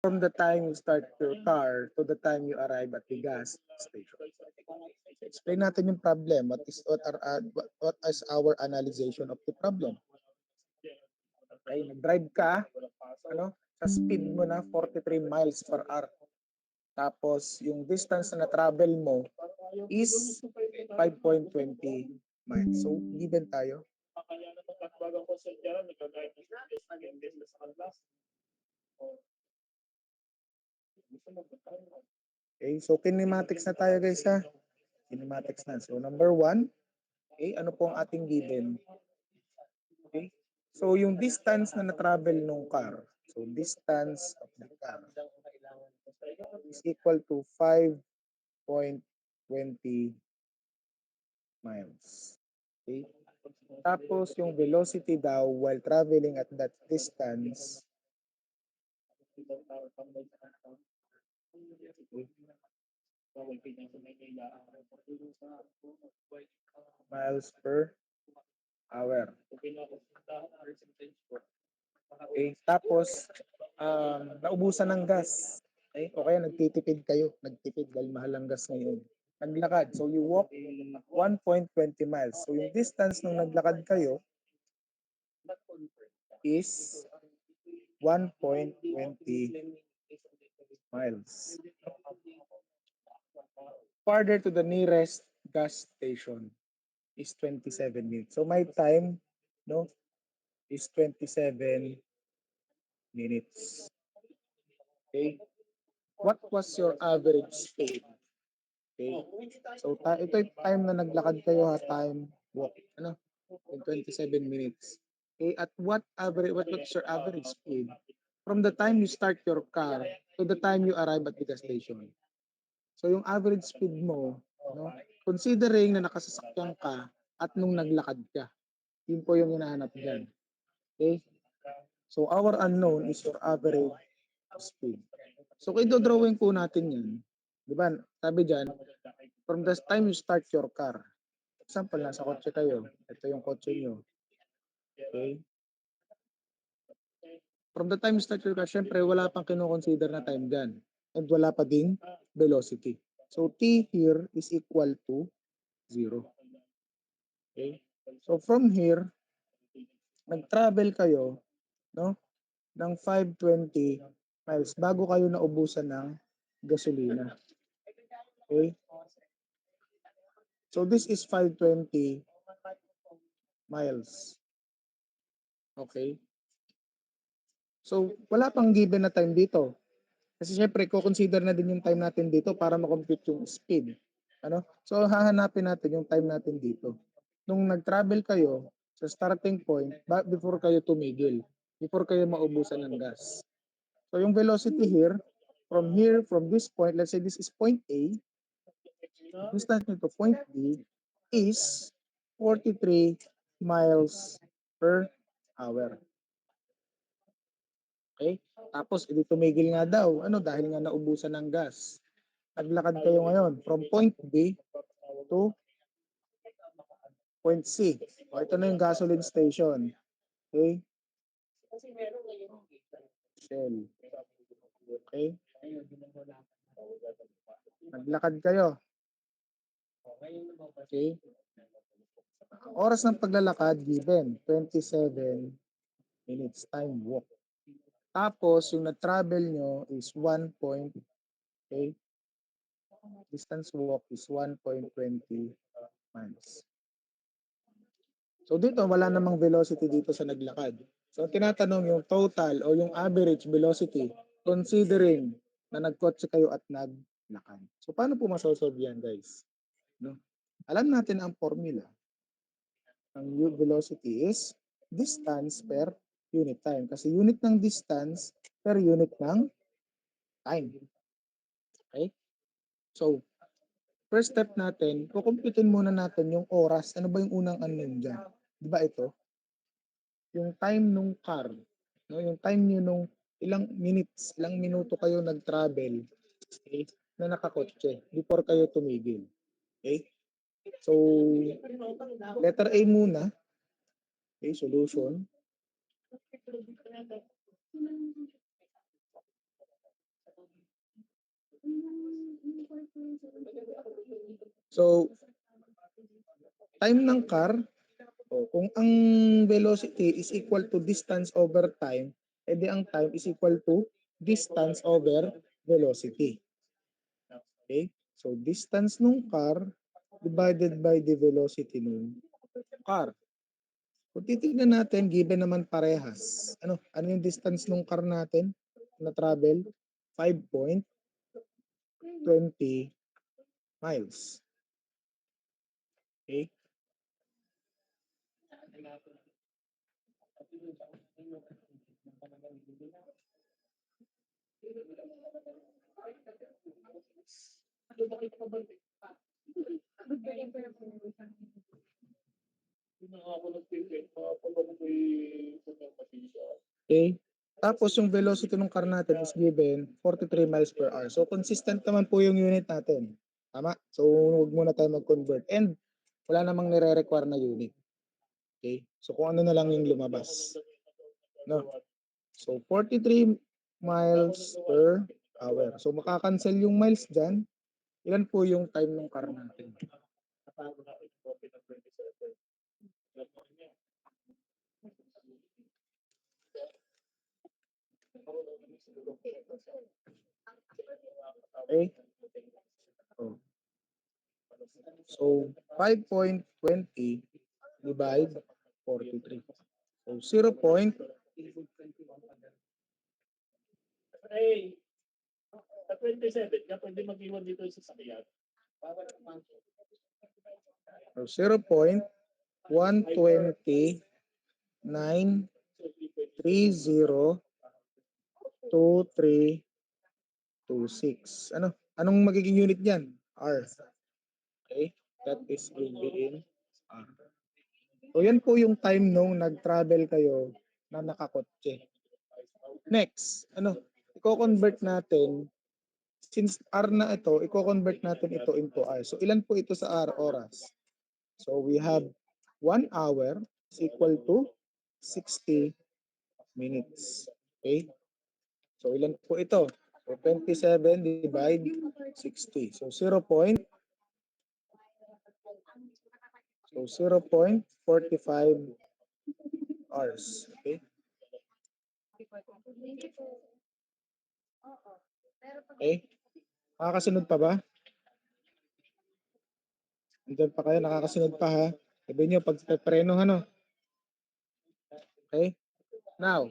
from the time you start your car to the time you arrive at the gas station. Explain natin yung problem. What is our analyzation of the problem? Okay, nag-drive ka, sa speed mo na 43 miles per hour. Tapos, yung distance na na-travel mo is 5.20 miles. So, given tayo. Okay, so kinematics na tayo guys ha. Kinematics na. So, number 1, okay, ano po ang ating given? Okay, so yung distance na na-travel ng car, so distance of the car is equal to 5.20 miles. Okay? Tapos yung velocity daw while traveling at that distance, miles per hour. Okay? Tapos naubusan ng gas. Okay? O kaya nagtitipid kayo, nagtipid dahil mahal ang gas ngayon. Naglakad. So you walk 1.20 miles. So yung distance nung naglakad kayo is 1.20 miles. Farther to the nearest gas station is 27 minutes. So my time, no, is 27 minutes. Okay? What was your average speed? Okay? So ito yung time na naglakad kayo ha, time walk. Ano? In 27 minutes. Okay? At what's your average speed? From the time you start your car to the time you arrive at the gas station. So yung average speed mo, no, considering na nakasasakyan ka at nung naglakad ka, yun po yung hinahanap dyan. Okay? So our unknown is your average speed. So kung i-drawing po natin yan, di ba, sabi dyan, from the time you start your car, example, nasa kotse kayo, ito yung kotse nyo. Okay? From the time you start your car, syempre wala pang kinoconsider na time dyan. And wala pa ding velocity. So T here is equal to 0. Okay? So from here, nag-travel kayo, no, ng 520 miles bago kayo naubusan ng gasolina. Okay? So this is 520 miles. Okay? So wala pang given na time dito. Kasi syempre, ko-consider na din yung time natin dito para ma-compute yung speed. Ano? So hahanapin natin yung time natin dito. Nung nag-travel kayo sa starting point, before kayo tumigil, before kayo maubusan ng gas. So yung velocity here, from this point, let's say this is point A, distance nito point B is 43 miles per hour. Okay? Tapos, edi tumigil nga daw. Ano? Dahil nga naubusan ng gas. Naglakad kayo ngayon from point B to point C. O, ito na yung gasoline station. Okay? Shell. Okay? Naglakad kayo. Okay? Oras ng paglalakad given 27 minutes time walk. Tapos yung na-travel nyo is 1 point, okay? Distance walk is 1.20 miles. So dito wala namang velocity dito sa naglakad. So tinatanong yung total o yung average velocity considering na nagkotse kayo at naglakad. So paano po masosolve yan guys? No? Alam natin ang formula. Ang velocity is distance per unit time. Kasi unit ng distance per unit ng time. Okay? So, first step natin, kukumputin muna natin yung oras. Ano ba yung unang unknown dyan? Di ba ito? Yung time nung car. No? Yung time nyo nung ilang minutes, ilang minuto kayo nag-travel, okay, na nakakotse before kayo tumigil. Okay? So, letter A muna. Okay, solution. So, time ng car, kung ang velocity is equal to distance over time, edi ang time is equal to distance over velocity. Okay? So, distance nung car divided by the velocity nung car. Kung titignan natin, given naman parehas, ano yung distance nung car natin na travel? 5.20 miles. Okay? Okay? Tapos yung velocity ng car natin is given 43 miles per hour. So consistent naman po yung unit natin. Tama? So huwag muna tayo mag-convert. And wala namang nire-require na unit. Okay? So kung ano na lang yung lumabas. No? So 43 miles per hour. So makakancel yung miles dyan. Ilan po yung time ng car natin? Okay? Oh. So 5.20 divide 43. So 0. Sa 27 ka, pwede mag-iwan dito sa sakyan. So 0.129302326. Anong magiging unit diyan? R. Okay? That is will be in R. So yan po yung time nung nag-travel kayo na nakakotse. Next, i-convert natin, since R na ito, i-convert natin ito into R. So ilan po ito sa R oras? So we have 1 hour is equal to 60 minutes. Okay? So ilan po ito? So 27 divide 60. So 0.45 hours. Okay? Okay? Nakakasunod pa ba? Andyan pa kayo, nakakasunod pa ha. Sabi nyo, pag preno, Okay? Now,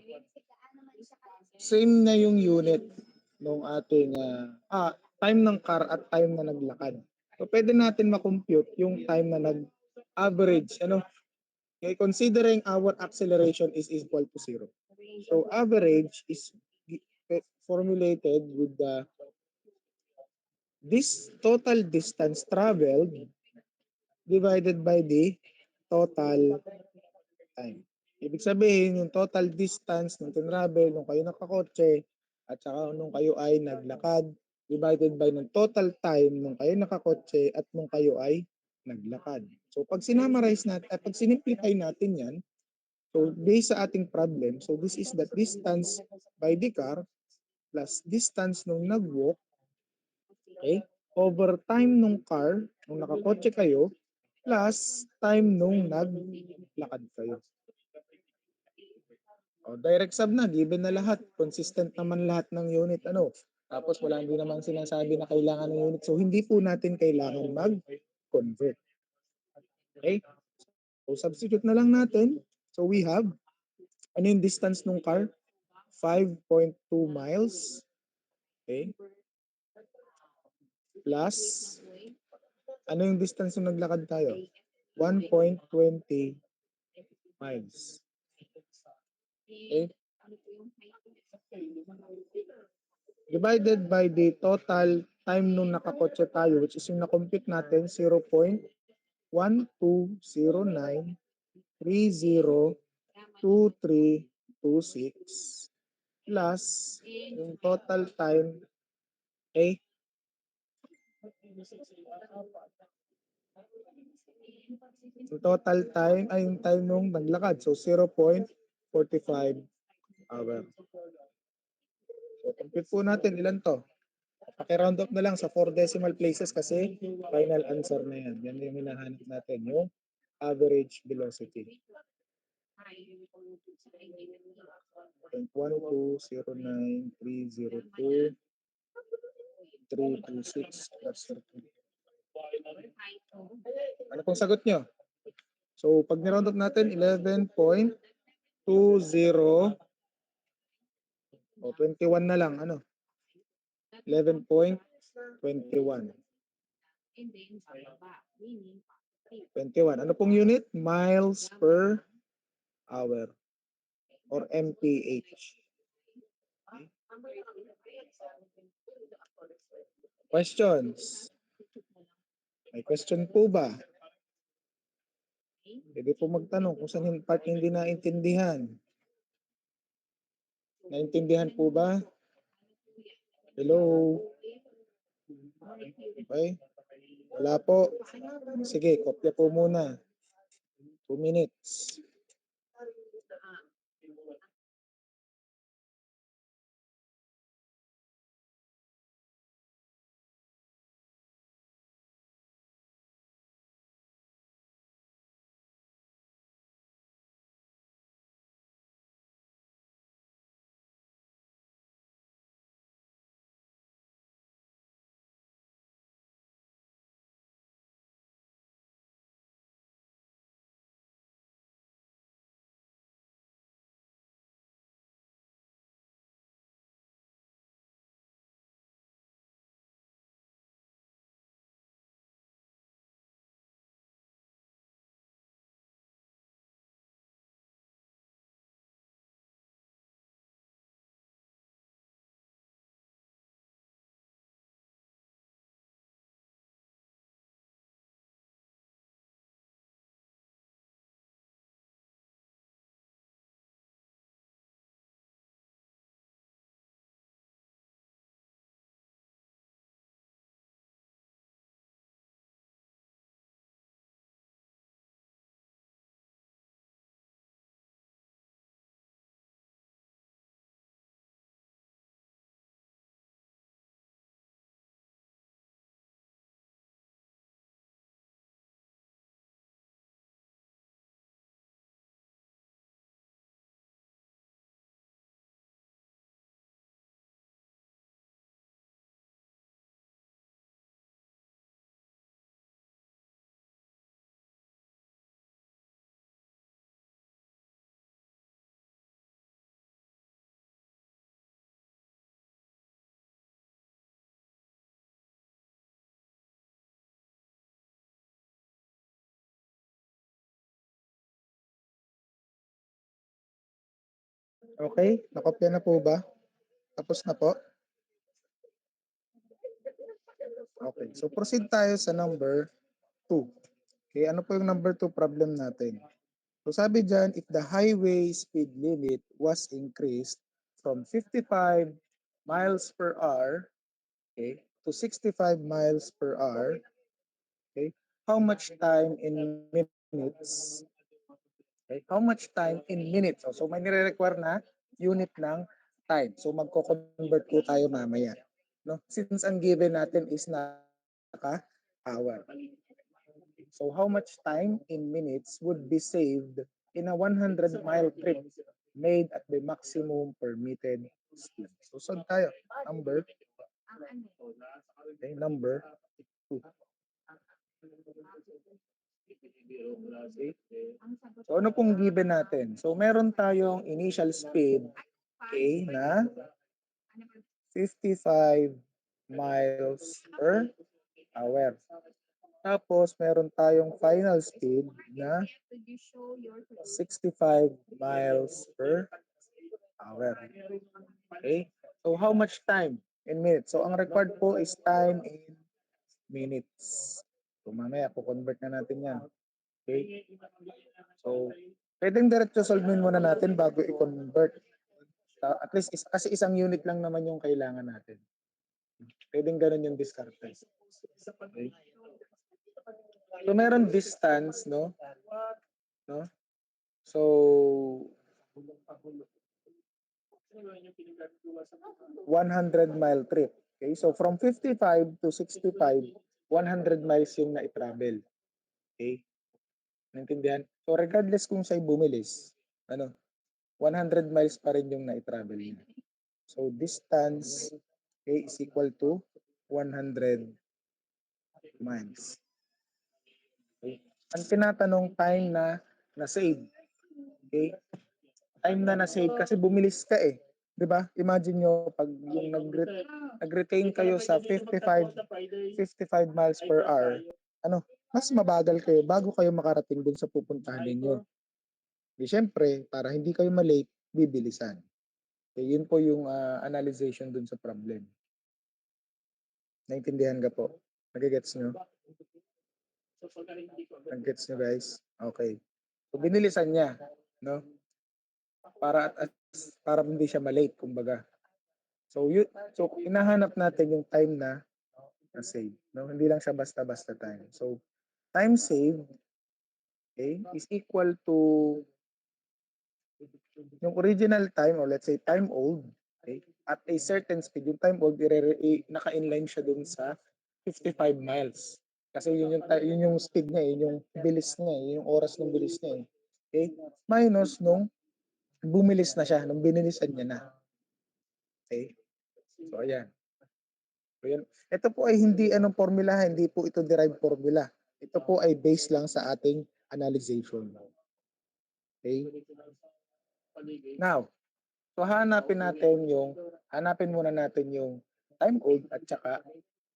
same na yung unit ng ating time ng car at time na naglakad. So, pwede natin makompute yung time na nag-average. Okay, considering our acceleration is equal to 0. So, average is formulated with this total distance traveled divided by the total time. Ibig sabihin, yung total distance ng tinravel nung kayo nakakotse at saka nung kayo ay naglakad divided by ng total time nung kayo nakakotse at nung kayo ay naglakad. So pag sinamarize natin, pag sinimplify natin yan, so based sa ating problem, so this is the distance by the car plus distance nung nag-walk, okay, over time nung car, nung nakakotse kayo, plus time nung naglakad kayo. Direct sub na, given na lahat. Consistent naman lahat ng unit. Tapos wala din naman sinasabi na kailangan ng unit. So hindi po natin kailangan mag-convert. Okay? So substitute na lang natin. So we have, ano yung distance ng car? 5.2 miles. Okay? Plus, ano yung distance nung naglakad tayo? 1.20 miles. Okay? Divided by the total time nung nakakotse tayo, which is yung na-compute natin, 0.1209302326 plus yung total time, okay? Yung total time ay yung time nung naglakad. So 0.45 hour. So compute po natin ilan to? Paki-round up na lang sa 4 decimal places kasi final answer na yan. Yan yung hinahanap natin, yung average velocity. 0.1209302326 plus 13. Ano pong sagot nyo? So, pag niround up natin, 11.20 o 21 na lang, ano? 11.21. 21. Ano pong unit? Miles per hour or MPH. Questions? May question po ba? Pwede po magtanong kung saan yung part hindi naintindihan. Naintindihan po ba? Hello? Okay? Wala po. Sige, kopya po muna. 2 minutes. Okay? Nakopya na po ba? Tapos na po? Okay. So, proceed tayo sa number 2. Okay, ano po yung number 2 problem natin? So, sabi dyan, if the highway speed limit was increased from 55 miles per hour, okay, to 65 miles per hour, okay, how much time in minutes? Okay, how much time in minutes? So may nire-require na unit ng time. So magko-convert po tayo mamaya. No? Since ang given natin is naka-hour. So how much time in minutes would be saved in a 100-mile trip made at the maximum permitted speed? So saan tayo? Number, okay, number 2. Okay. So ano pong given natin? So meron tayong initial speed okay, na 55 miles per hour. Tapos meron tayong final speed na 65 miles per hour. Okay? So how much time in minutes? So ang required po is time in minutes. So mamaya po convert na natin yan. Okay? So pwedeng diretso solvein muna natin bago i-convert. At least kasi isang unit lang naman yung kailangan natin. Pwedeng ganun yung discard. Okay? So meron distance, no? No? So 100-mile trip. Okay, so from 55 to 65, 100 miles yung na-travel. Okay, naintindihan? So regardless kung siya'y bumilis, ano, 100 miles pa rin yung na-travel niya. So distance, okay, is equal to 100 miles. Okay? Ang tinatanong time na na-save. Okay? Time na na-save kasi bumilis ka eh. 'Di ba? Imagine nyo pag yung nag-retain kayo sa 55 miles per hour, ano, mas mabagal kayo bago kayo makarating dun sa pupuntahan ninyo. Di syempre, para hindi kayo malate, bibilisan. Okay, yun po yung analyzation dun sa problem. Naintindihan ka po? Nagigets nyo? Nagigets nyo guys? Okay. So binilisan niya, no? Para hindi siya malate, kumbaga. So hinahanap natin yung time na save, no? Hindi lang siya basta-basta time. So time saved, okay, is equal to yung original time, or let's say time old, okay, at a certain speed. Yung time old, naka-inline siya dun sa 55 miles. Kasi yun yung speed niya, yun yung bilis niya, yun yung oras ng bilis niya. Okay? Minus nung bumilis na siya, nung binilisan niya na. Okay? So, ayan. So, yan. Ito po ay hindi anong formula, hindi po ito derived formula. Ito po ay based lang sa ating analyzation. Okay? Now, so hanapin muna natin yung time old at saka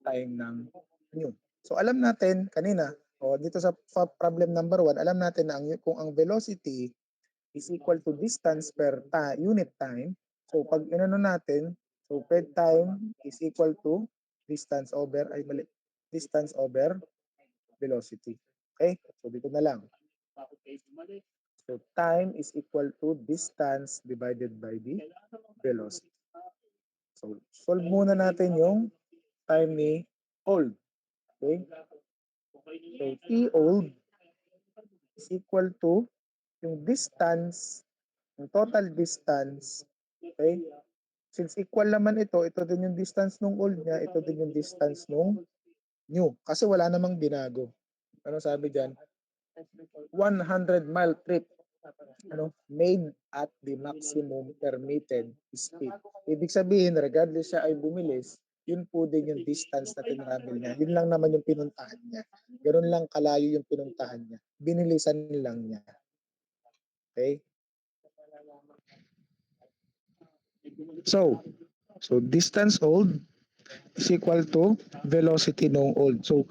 time ng new. So alam natin kanina, dito sa problem number 1, alam natin na kung ang velocity is equal to distance per unit time. So pag inano natin, so ped time is equal to distance over velocity. Okay? So dito na lang. So time is equal to distance divided by the velocity. So solve muna natin yung time ni old. Okay? So T old is equal to yung distance, yung total distance, okay? Since equal naman ito din yung distance nung old niya, ito din yung distance nung new. Kasi wala namang binago. Ano sabi diyan? 100-mile trip, made at the maximum permitted speed. Ibig sabihin, regardless siya ay bumilis, yun po din yung distance na tinravel niya. Yun lang naman yung pinuntahan niya. Ganun lang kalayo yung pinuntahan niya. Binilisan lang niya. Okay? So distance old is equal to velocity ng old. So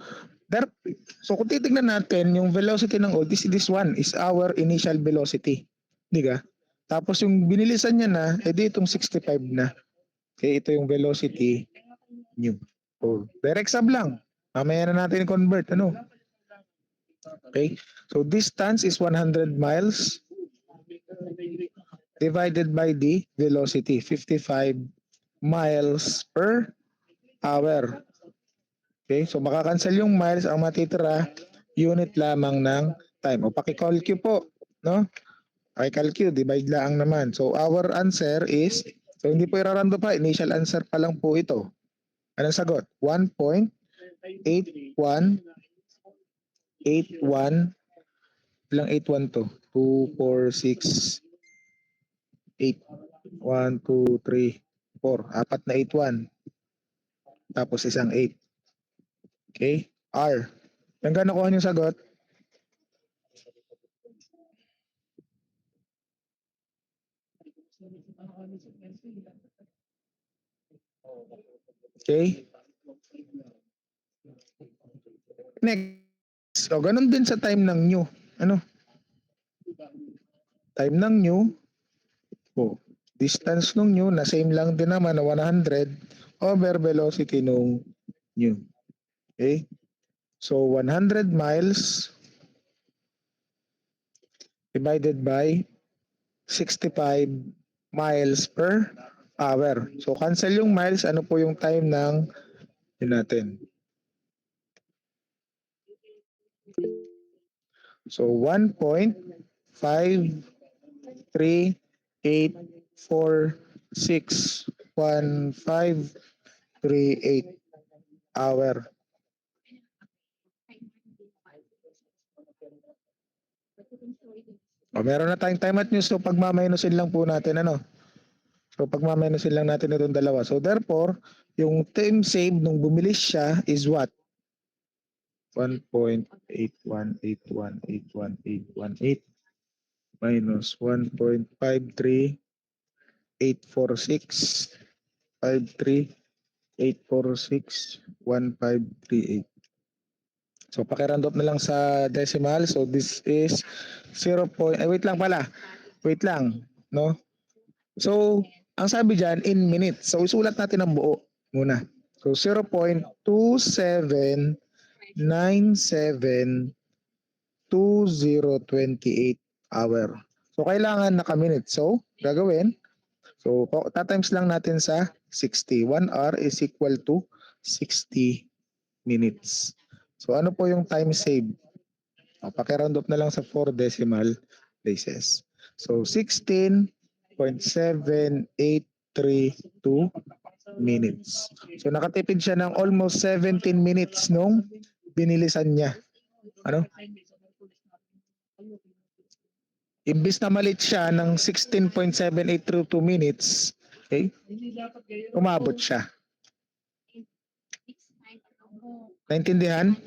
kung titignan natin, yung velocity ng old, this one is our initial velocity. Di ka? Tapos yung binilisan niya na, edi itong 65 na. Okay, ito yung velocity new. So, direct sub lang. Mamaya na natin convert. Ano? Okay. So, distance is 100 miles divided by the velocity, 55 miles per hour. Okay. So, makakancel yung miles. Ang matitira, unit lamang ng time. O, paki-calcu po. No? Paki-calcu, divide lang naman. So, our answer is, so hindi po irarando pa, initial answer pa lang po ito. Anong sagot? 1.8181 ilang 81 to? 2, 4, 6, 8. 1, 2, 3, 4. Apat na 81. Tapos isang 8. Okay? R. Hanggang nakuha yung sagot? Okay? Next. So, ganun din sa time ng new. Ano? Time ng new. Oh, distance nung new na same lang din naman na 100 over velocity nung new. Okay? So 100 miles divided by 65 miles per hour. So cancel yung miles, ano po yung time ng yun natin. So 1.5384615 38 hour. O, meron na tayong time at news. So, pagmamainusin lang po natin, ano? So, pagmamainusin lang natin itong dalawa. So, therefore, yung time save nung bumili siya is what? 1.8181818 minus 1.53846.1538. So, pakirandop na lang sa decimal. So, this is 0. Wait lang pala. Wait lang. No? So, ang sabi dyan, in minutes. So, isulat natin ang buo muna. So, 0.27972028 hour. So, kailangan naka-minute. So, gagawin. So, tatimes lang natin sa 60. 1 hour is equal to 60 minutes. So, ano po yung time save? Pakiround off na lang sa 4 decimal places. So, 16.7832 minutes. So, nakatipid siya ng almost 17 minutes nung binilisan niya. Ano? Imbis na malit siya ng 16.7832 minutes, okay? Umabot siya. Naintindihan?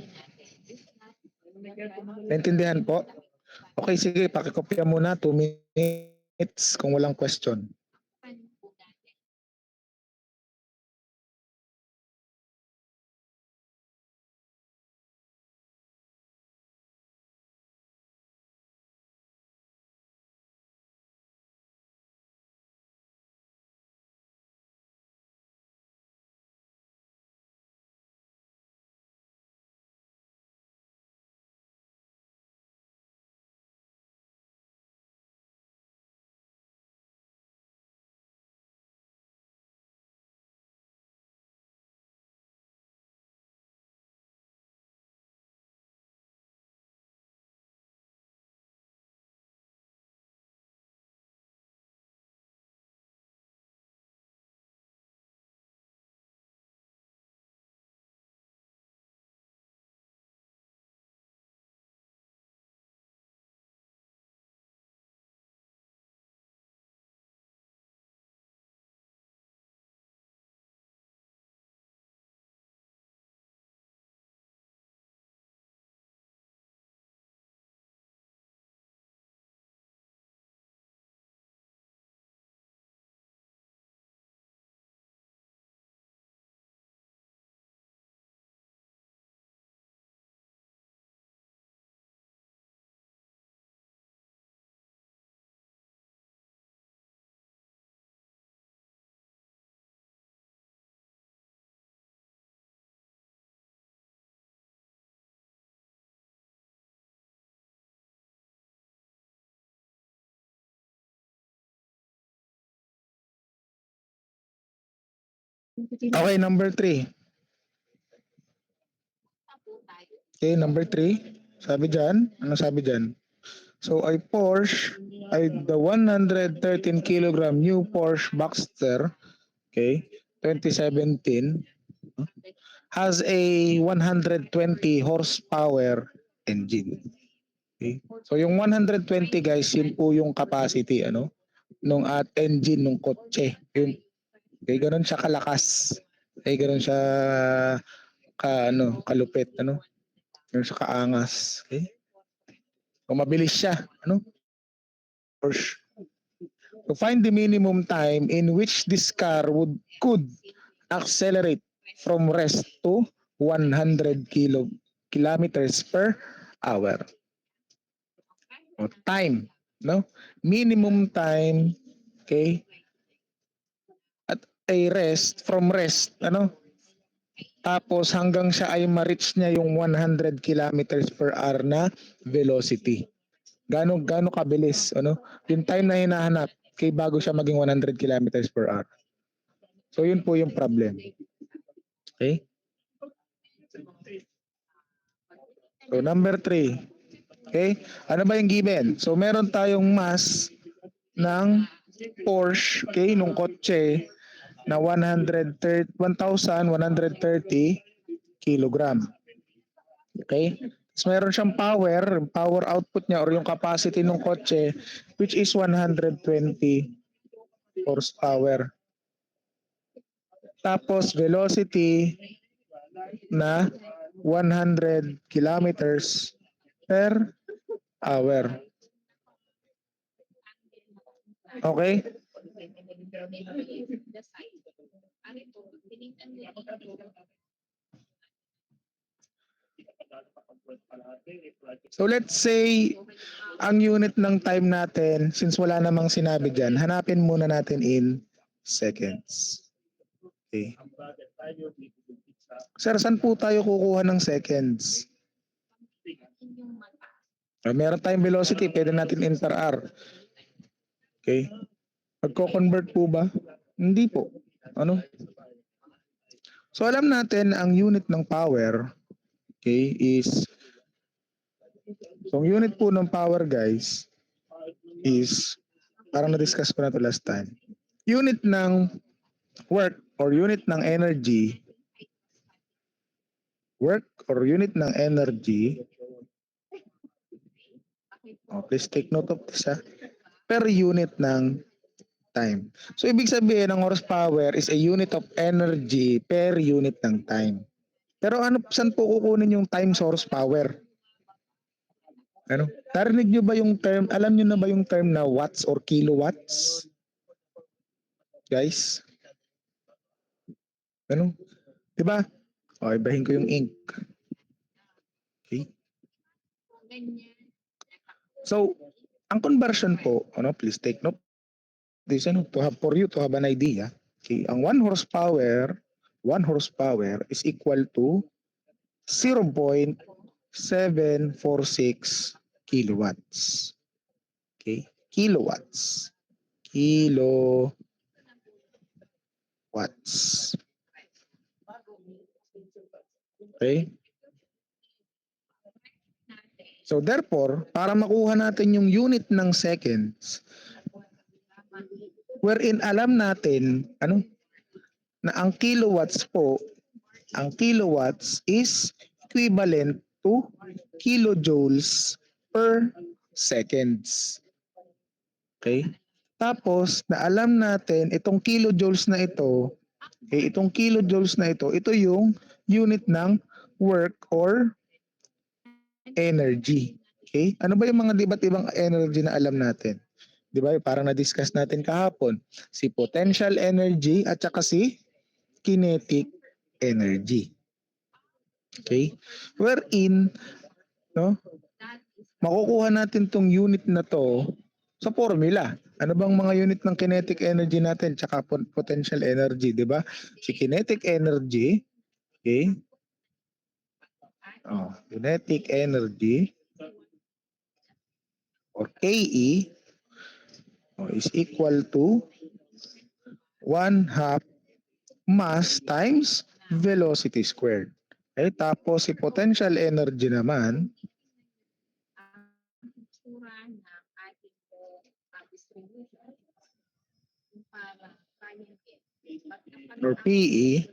Naintindihan po? Okay, sige, pakikopya muna 2 minutes kung walang question. Okay, number 3. Okay, number 3. Sabi dyan, ano sabi dyan? So, the 113 kilogram new Porsche Boxster, okay, 2017, has a 120 horsepower engine. Okay? So, yung 120 guys, yun po yung capacity, nung at engine nung kotse. Yung, okay, ganun siya kalakas. Okay, ganun siya kalupit, ganun siya kaangas. Okay? So, mabilis siya, Porsche. To find the minimum time in which this car could accelerate from rest to 100 kilometers per hour. O, time, minimum time, okay, at a rest, from rest, tapos hanggang siya ay ma-reach niya yung 100 kilometers per hour na velocity. Gano kabilis, yung time na hinahanap kay bago siya maging 100 kilometers per hour. So yun po yung problem. Okay? So number 3. Okay? Ano ba yung given? So meron tayong mass ng Porsche, okay, nung kotse na 1,130 kilogram. Okay? Tapos meron siyang power output niya or yung capacity ng kotse which is 120 horsepower. Tapos velocity na 100 kilometers per hour. Okay? So let's say ang unit ng time natin, since wala namang sinabi dyan, hanapin muna natin in seconds. Okay. Sir, saan po tayo kukuha ng seconds? Meron tayong velocity, pwede natin in per hour. Okay. Magko-convert po ba? Hindi po. Ano? So alam natin ang unit ng power, okay, is so ang unit po ng power guys is parang na-discuss ko na to last time. Unit ng work or unit ng energy please take note of this per unit ng time. So ibig sabihin ng horsepower is a unit of energy per unit ng time. Pero saan po kukunin yung time source power? Ano? Narinig nyo ba yung term, alam nyo na ba yung term na watts or kilowatts? Guys? Ano? Diba? O, ibahin ko yung ink. Okay? So, ang conversion po, please take note this for you to have an idea. Okay, ang 1 horsepower is equal to 0.746 kilowatts. Okay, kilowatts. Okay? So therefore, para makuha natin yung unit ng seconds, wherein alam natin na ang kilowatts is equivalent to kilojoules per seconds. Okay? Tapos, na alam natin itong kilojoules na ito, ito yung unit ng work or energy. Okay? Ano ba yung mga iba't ibang energy na alam natin? 'Di ba? Parang na-discuss natin kahapon, si potential energy at saka si kinetic energy. Okay? Wherein, makukuha natin tong unit na to sa formula. Ano bang mga unit ng kinetic energy natin tsaka potential energy, 'di ba? Si kinetic energy, okay? Kinetic energy or KE is equal to 1/2 mass times velocity squared. Okay, tapos si potential energy naman or PE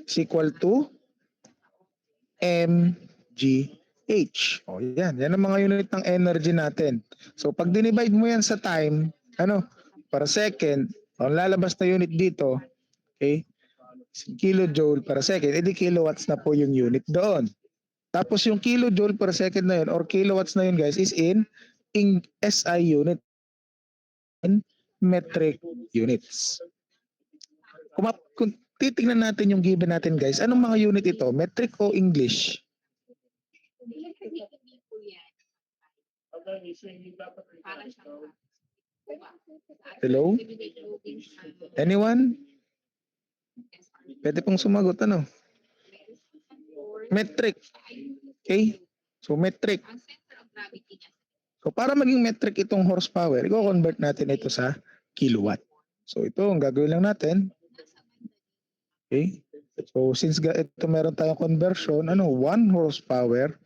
is equal to mgh. Yan ang mga unit ng energy natin. So pag dinivide mo yan sa time, per second, ang lalabas na unit dito, okay, kilojoule per second, edi kilowatts na po yung unit doon. Tapos yung kilojoule per second na yun or kilowatts na yun guys is in SI unit, in metric units. Kung titingnan natin yung given natin guys, anong mga unit ito? Metric o English? Hello? Anyone? Pwede pong sumagot, Metric. Okay? So, metric. So, para maging metric itong horsepower, i-convert natin ito sa kilowatt. So, ito, ang gagawin lang natin. Okay? So, since ito meron tayong conversion, 1 horsepower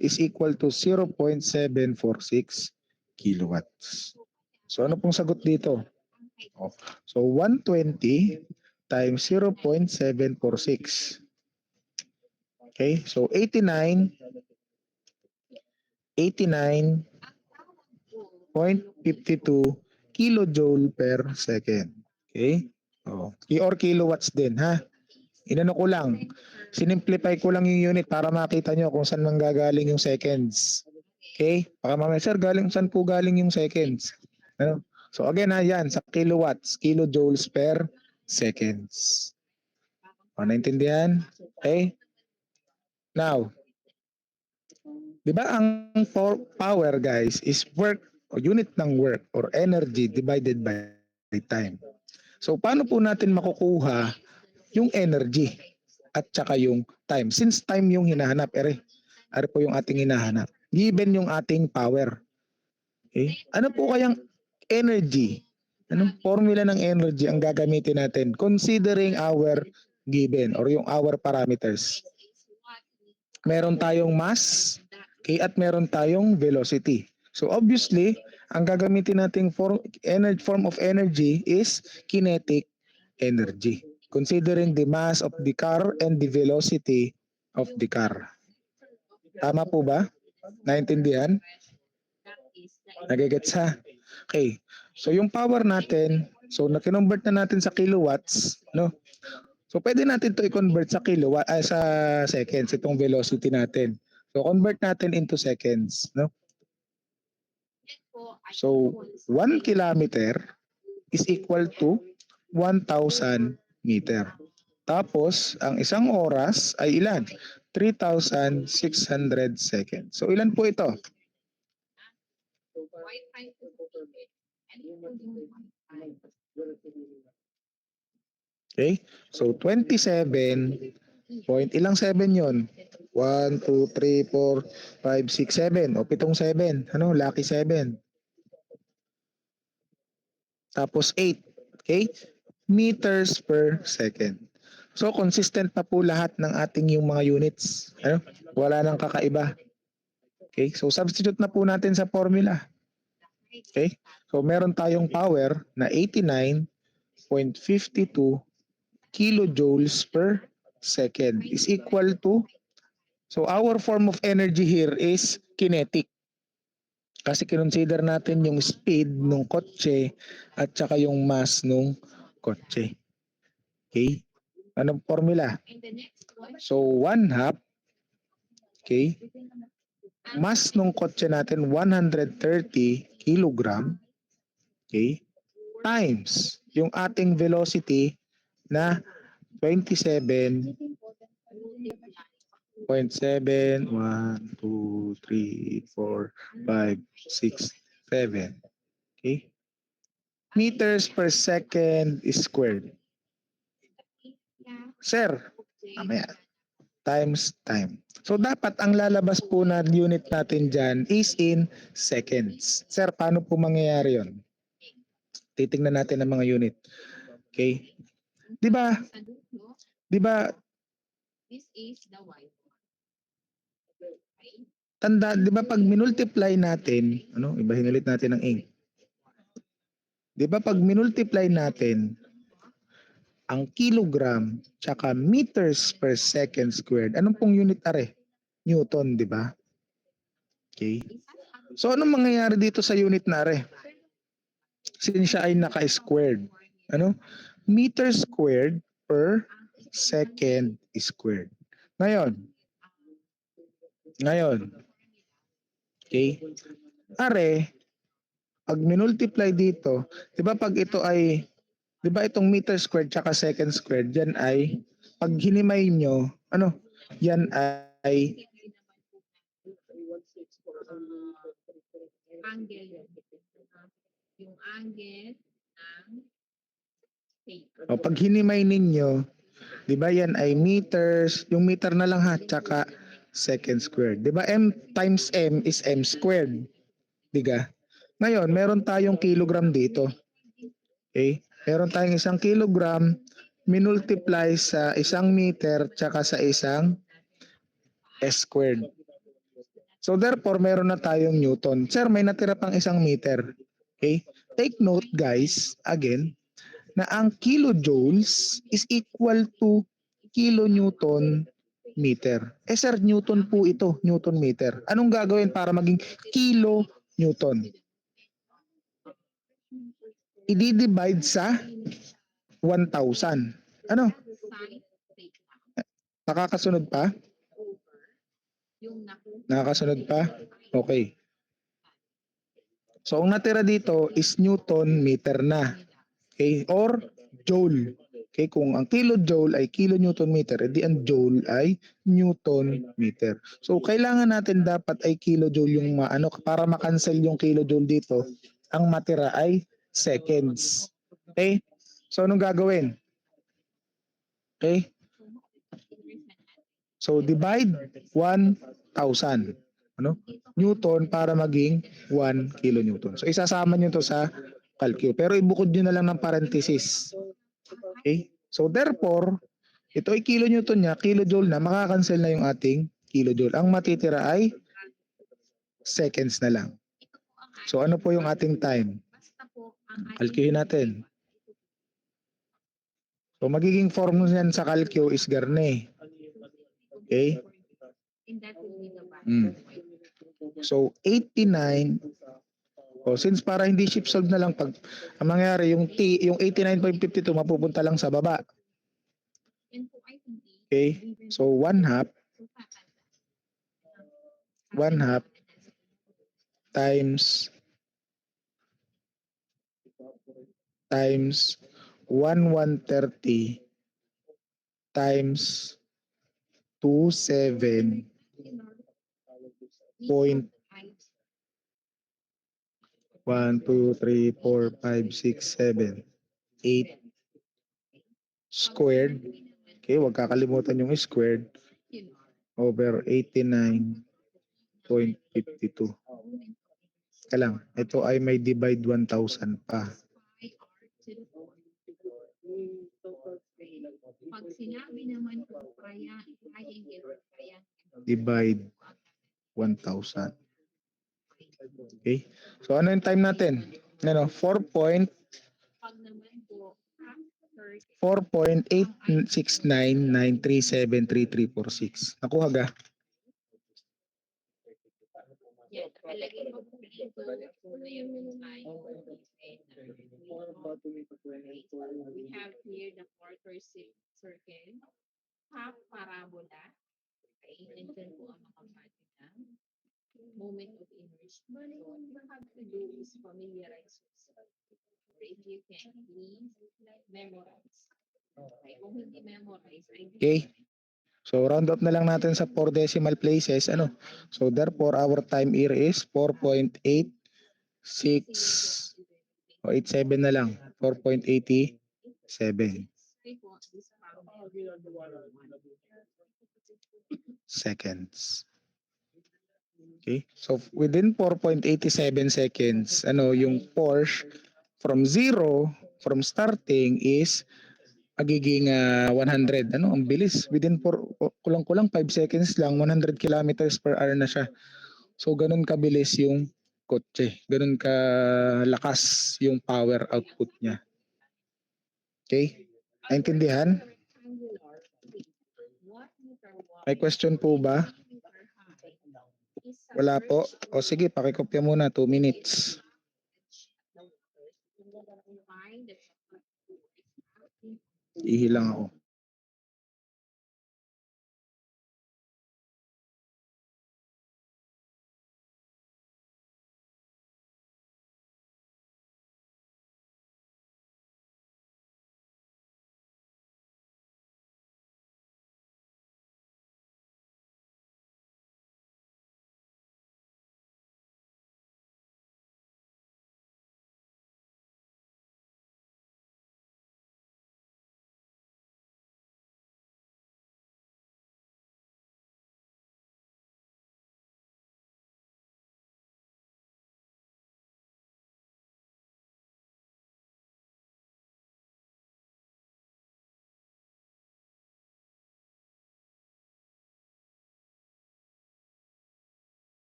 is equal to 0.746 kilowatts. So, ano pong sagot dito? Oh, so 120 times 0.746. Okay, so 89.52 kilojoule per second. Okay? Oh, or kilowatts din ha. Inano ko lang. Sinimplify ko lang yung unit para makita nyo kung saan manggagaling yung seconds. Okay? Baka mamaya, sir, saan po galing yung seconds? Ano? So again ha, yan, sa kilowatts, kilojoules per seconds. O, naintindihan? Okay? Now, di ba ang power guys is work o unit ng work or energy divided by time. So paano po natin makukuha yung energy at saka yung time? Since time yung hinahanap, po yung ating hinahanap. Given yung ating power. Okay? Ano po kayang energy? Anong formula ng energy ang gagamitin natin considering our given or yung our parameters? Meron tayong mass, okay, at meron tayong velocity. So obviously, ang gagamitin nating form of energy is kinetic energy. Considering the mass of the car and the velocity of the car. Tama po ba? Naintindihan? Nagigets ha? Okay. So yung power natin, so na-convert na natin sa kilowatts, no? So pwede natin to i-convert sa sa seconds itong velocity natin. So convert natin into seconds, no? So 1 kilometer is equal to 1,000 meter. Tapos ang isang oras ay ilan? 3,600 seconds. So ilan po ito? Okay? So 27 point, ilang 7 yon? 1, 2, 3, 4, 5, 6, 7. O pitong 7. Ano? Lucky 7. Tapos 8. Okay? Meters per second. So consistent na po lahat ng ating yung mga units. Ano? Wala nang kakaiba. Okay? So substitute na po natin sa formula. Okay? So meron tayong power na 89.52 kilojoules per second is equal to, so our form of energy here is kinetic. Kasi kinonsider natin yung speed ng kotse at saka yung mass ng kotse. Okay? Anong formula? So 1/2, okay? Mass ng kotse natin 130 kilogram, okay? Times yung ating velocity na 27.7, 1, 2, 3, 4, 5, 6, 7. Okay? Meters per second squared. Sir, mamaya, times time. So dapat ang lalabas po na unit natin dyan is in seconds. Sir, paano po mangyayari yon? Titingnan natin ang mga unit. Okay? 'Di ba? 'Di ba? Tanda, 'di ba pag minultiply natin, ano, ibahin ulit natin ang ink. 'Di ba pag minultiply natin ang kilogram tsaka meters per second squared, anong pong unit are? Newton, 'di ba? Okay. So anong mangyayari dito sa unit na are? Since siya ay naka-squared. Ano? Meter squared per second squared. Ngayon, okay? Are, pag minultiply dito, 'di ba pag ito ay, 'di ba itong meter squared tsaka second squared, yan ay pag hinimay nyo, ano? Yan ay pag hinimay ninyo, 'di ba yan ay meters, yung meter na lang ha, tsaka second squared. 'Di ba m times m is m squared, 'di ba? Ngayon, meron tayong kilogram dito. Okay? Meron tayong 1 kilogram minultiply sa 1 meter tsaka sa isang s squared. So therefore, meron na tayong Newton. Sir, may natira pang 1 meter. Okay? take note guys, again, na ang kilojoules is equal to kilonewton meter. Sir, Newton po ito, Newton meter. Anong gagawin para maging kilonewton? I-divide sa 1,000. Ano? Nakakasunod pa? Nakakasunod pa? Okay. So, ang natira dito is Newton meter na. Okay? Or joule. Okay? Kung ang kilojoule ay kilonewton meter, edi ang joule ay Newton meter. So, kailangan natin dapat ay kilojoule yung maano para makancel yung kilojoule dito. Ang matira ay seconds. Okay? So, anong gagawin? Okay? So, divide 1,000. Ano? Newton para maging 1 kilonewton. So, isasama nyo to sa calcu. Pero ibukod nyo na lang ng parenthesis. Okay? So, therefore, ito ay kilonewton niya, kilojoule na, makakancel na yung ating kilojoule. Ang matitira ay seconds na lang. So, ano po yung ating time? Calculate natin. So, magiging formula yan sa calcu is Garne. Okay? So, 89. Since para hindi shift solve na lang, pag ang mangyari, yung 89.52 mapupunta lang sa baba. Okay? So, 1/2 times 130 times 27 point 1, 2, 3, 4, 5, 6, 7, 8 squared. Okay, huwag kakalimutan yung squared over 89.52. Kailang, ito ay may divide 1,000 pa. Pag sinabi naman ko divide 1,000. Okay? So ano yung time natin? Ano, 4.8699373346. Nakuha ga? Yeah, nakalagay ko po dito kung yung time. We have here the quarter circle, half parabola. Okay, nandiyan po ang mga body na moment of inertia. So, what you have to do is familiarize yourself. If you can, please memorize. Okay, kung hindi memorize, okay. So, round up na lang natin sa 4 decimal places. Ano? So, therefore, our time here is 4.86 o 87 na lang. 4.87 seconds. Okay? So, within 4.87 seconds, ano, yung Porsche from zero, from starting is magiging 100. Ano, ang bilis. Within kulang-kulang 5 seconds lang, 100 kilometers per hour na siya. So, ganun kabilis yung kotse. Ganun kalakas yung power output niya. Okay? Naintindihan? May question po ba? Wala po. O sige, pakikopya muna. 2 minutes. Ihilang ako.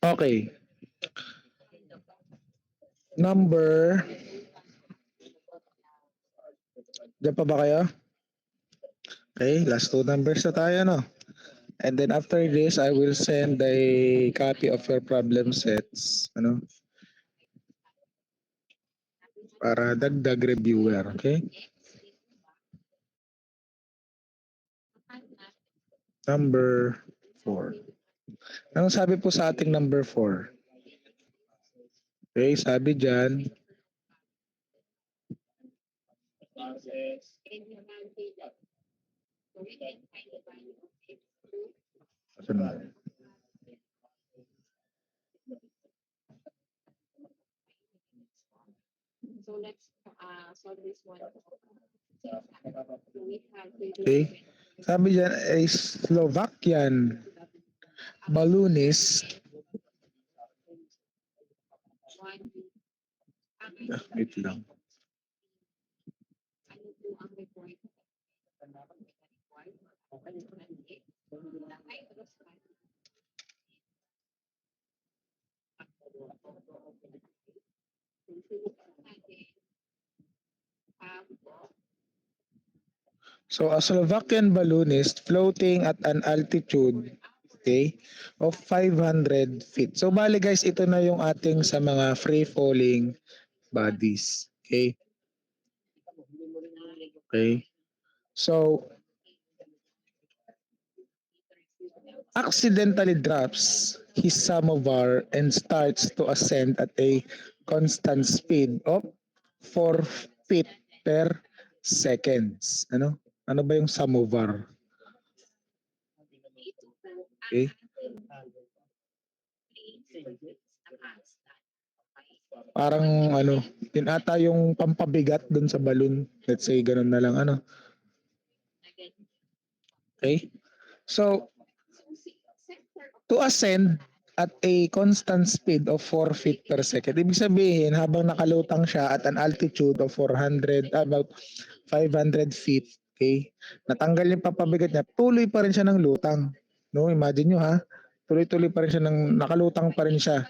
Okay. Number, dyan pa ba kayo? Okay, last two numbers na tayo, no? And then after this, I will send a copy of your problem sets, ano, para dagdag reviewer, okay? Number 4. Anong sabi po sa ating number 4? Okay, sabi dyan, asan na? Okay, sabi dyan ay Slovakian balloonist. Wait lang. So a Slovakian balloonist floating at an altitude, okay, of 500 feet. So bali guys, ito na yung ating sa mga free falling bodies. Okay? Okay? So accidentally drops his samovar and starts to ascend at a constant speed of 4 feet per seconds. Ano? Ano ba yung samovar? Okay? Parang ano, yun ata yung pampabigat dun sa balloon. Let's say ganun na lang ano. Okay? So, to ascend at a constant speed of 4 feet per second. Ibig sabihin, habang nakalutang siya at an altitude of 400, about 500 feet, okay, natanggal yung papabigat niya, tuloy pa rin siya ng lutang. No, imagine nyo ha, tuloy-tuloy pa rin siya ng, nakalutang pa rin siya.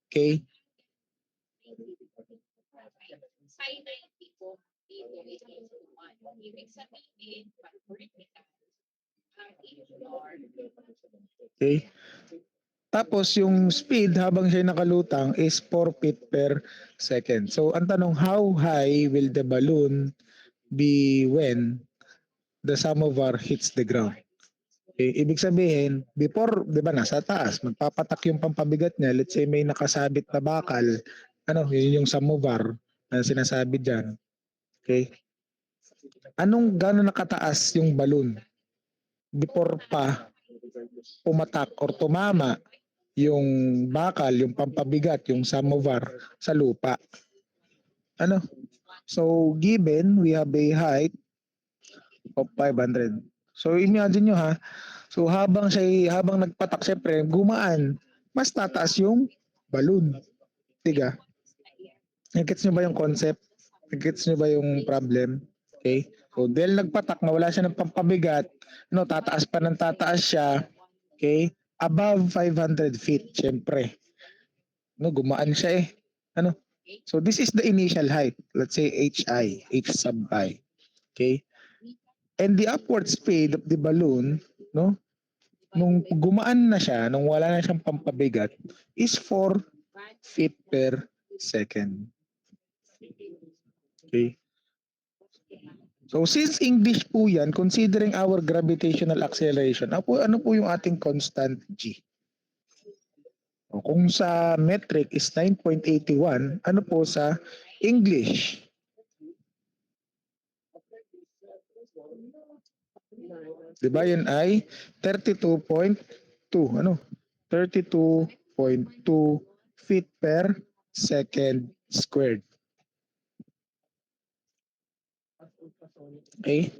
Okay? Okay? Tapos yung speed habang siya nakalutang is 4 feet per second. So ang tanong, how high will the balloon be when the samovar hits the ground? Okay, ibig sabihin, before, 'di ba, nasa taas, magpapatak yung pampabigat niya. Let's say may nakasabit na bakal, ano, yun yung samovar na sinasabi diyan. Okay? Anong gaano nakataas yung balloon before pa pumatak or tumama yung bakal, yung pampabigat, yung samovar sa lupa. Ano? So, given we have a height of 500. So, imagine nyo ha. So, habang nagpatak syempre, gumaan, mas tataas yung balloon. Diga? Nagets nyo ba yung concept? Nagets nyo ba yung problem? Okay? So, dahil nagpatak, nawala siya ng pampabigat, no, tataas pa ng tataas siya, okay? Above 500 feet, syempre. No, gumaan siya eh. Ano? So this is the initial height. Let's say HI, H sub I. Okay? And the upward speed of the balloon, no? Nung gumaan na siya, nung wala na siyang pampabigat, is 4 feet per second. Okay? So since English po yan, considering our gravitational acceleration, ano po yung ating constant G? O kung sa metric is 9.81, ano po sa English? 'Di ba yun ay 32.2, ano? 32.2 feet per second squared. Okay?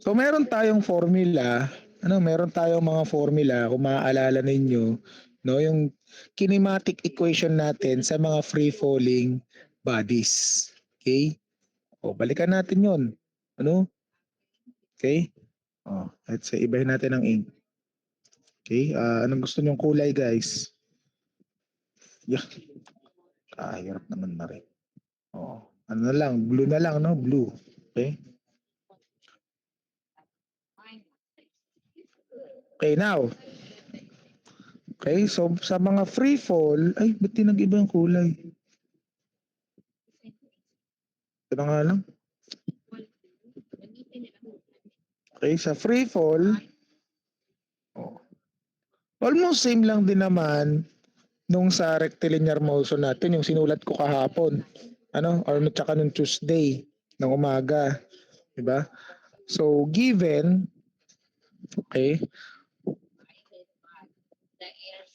So meron tayong formula, ano, meron tayong mga formula kung maaalala ninyo, no, yung kinematic equation natin sa mga free falling bodies. Okay? O balikan natin 'yon. Ano? Okay? Oh, let's say ibahin natin ang ink. Okay, anong gusto niyong kulay guys? Yeah, kahirap naman na rin. Oo. Ano na lang, blue na lang, no? Blue. Okay? Okay, now. Okay, so sa mga free fall, ay, ba't di nag-iba yung kulay? Ito na nga lang. Okay, sa free fall, oh, almost same lang din naman nung sa rectilinear motion natin, yung sinulat ko kahapon. Ano? Or tsaka nung Tuesday ng umaga. Diba? So, given, okay,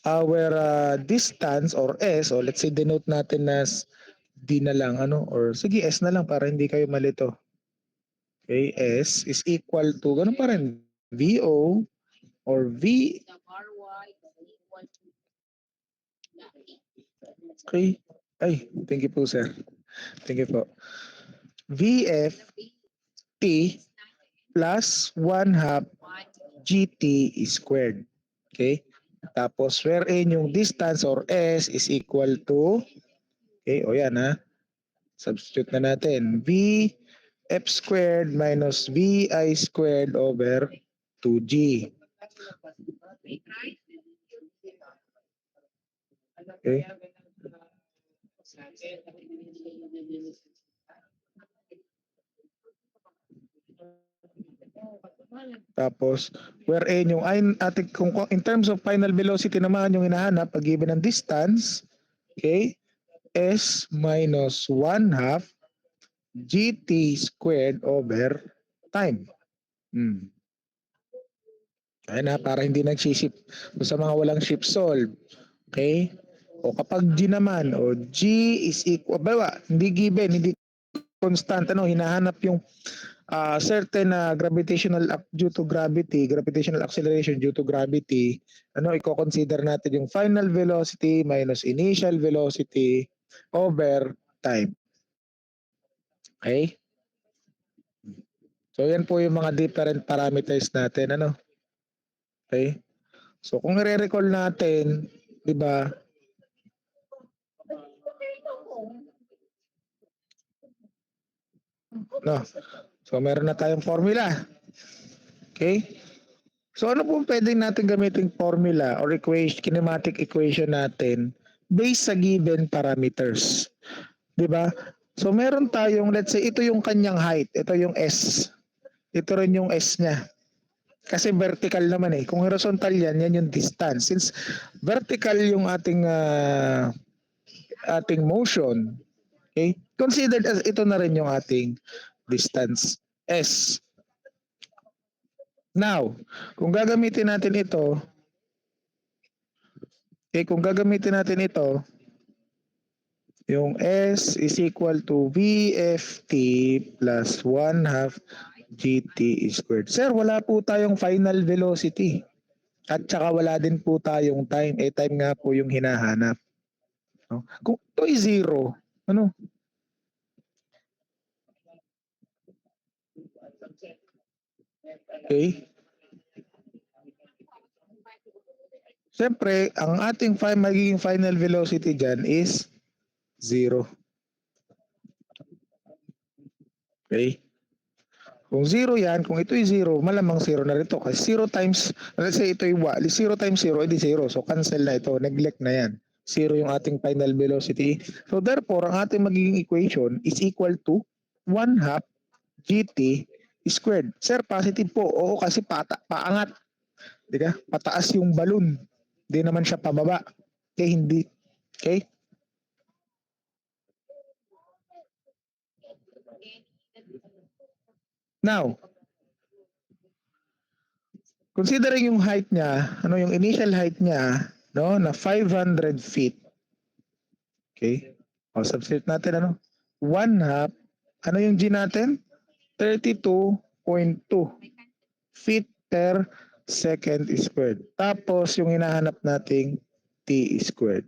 our distance or S, or let's say denote natin as D na lang, ano? Or sige, S na lang para hindi kayo malito. Okay, S is equal to, ganun pa rin, VO or V. Okay. Ay, thank you po, sir. Thank you po. VF T plus 1 half GT squared. Okay? Tapos, wherein yung distance or S is equal to, okay, o yan ha, substitute na natin, V F squared minus VI squared over 2G. Okay? Tapos, wherein yung ating, kung in terms of final velocity naman yung hinahanap, pag given ng distance, okay, S minus 1 half GT squared over time. Hmm. Kaya na, para hindi nagsisip sa mga walang shift solve. Okay? O kapag G naman, o G is equal, bawa, hindi given, hindi constant, ano, hinahanap yung certain gravitational due to gravity, gravitational acceleration due to gravity, ano, i-consider natin yung final velocity minus initial velocity over time. Okay? So, yan po yung mga different parameters natin, ano? Okay? So, kung i-recall natin, di ba, no? So, meron na tayong formula. Okay? So, ano po pwedeng natin gamitin formula or equation, kinematic equation natin based sa given parameters? Di ba? So, meron tayong, let's say, ito yung kanyang height. Ito yung S. Ito rin yung S niya. Kasi vertical naman eh. Kung horizontal yan, yan yung distance. Since vertical yung ating motion, okay? Considered as ito na rin yung ating distance S. Now, kung gagamitin natin ito, kung gagamitin natin ito, yung S is equal to VFT plus 1 half GT squared. Sir, wala po tayong final velocity. At saka wala din po tayong time. Time nga po yung hinahanap. No? Kung ito ay zero, ano? Okay? Siyempre, ang ating magiging final velocity dyan is zero. Okay? Kung zero yan, kung ito ay zero, malamang zero na rito. Kasi zero times, let's say ito ay zero times zero, edi zero. So cancel na ito, neglect na yan. Zero yung ating final velocity. So therefore, ang ating magiging equation is equal to 1 half GT squared. Sir, positive po. Oo, kasi paangat. Di ka? Pataas yung balloon. Hindi naman siya pababa. Okay, hindi. Okay? Now, considering yung height niya, ano yung initial height niya, no, na 500 feet. Okay? O, substitute natin, ano? 1 half, ano yung G natin? 32.2 feet per second squared. Tapos, yung hinahanap nating T squared.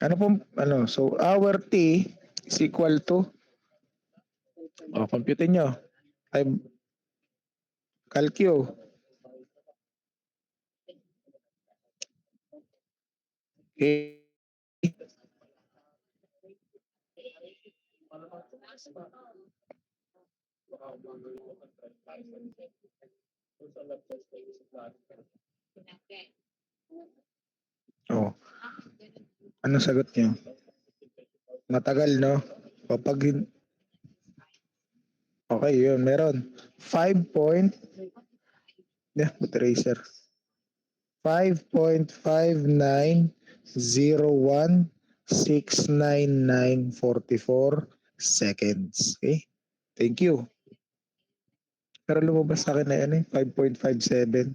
Ano po, ano, so our T is equal to, compute nyo. Calcu. Okay? Oh, ano sagot niyo? Matagal, no? Kapag okay, yun, meron. 5 point, yeah, with eraser. 5.5901699944 seconds. Okay? Thank you. Pero lumabas sa akin na yan eh, 5.57.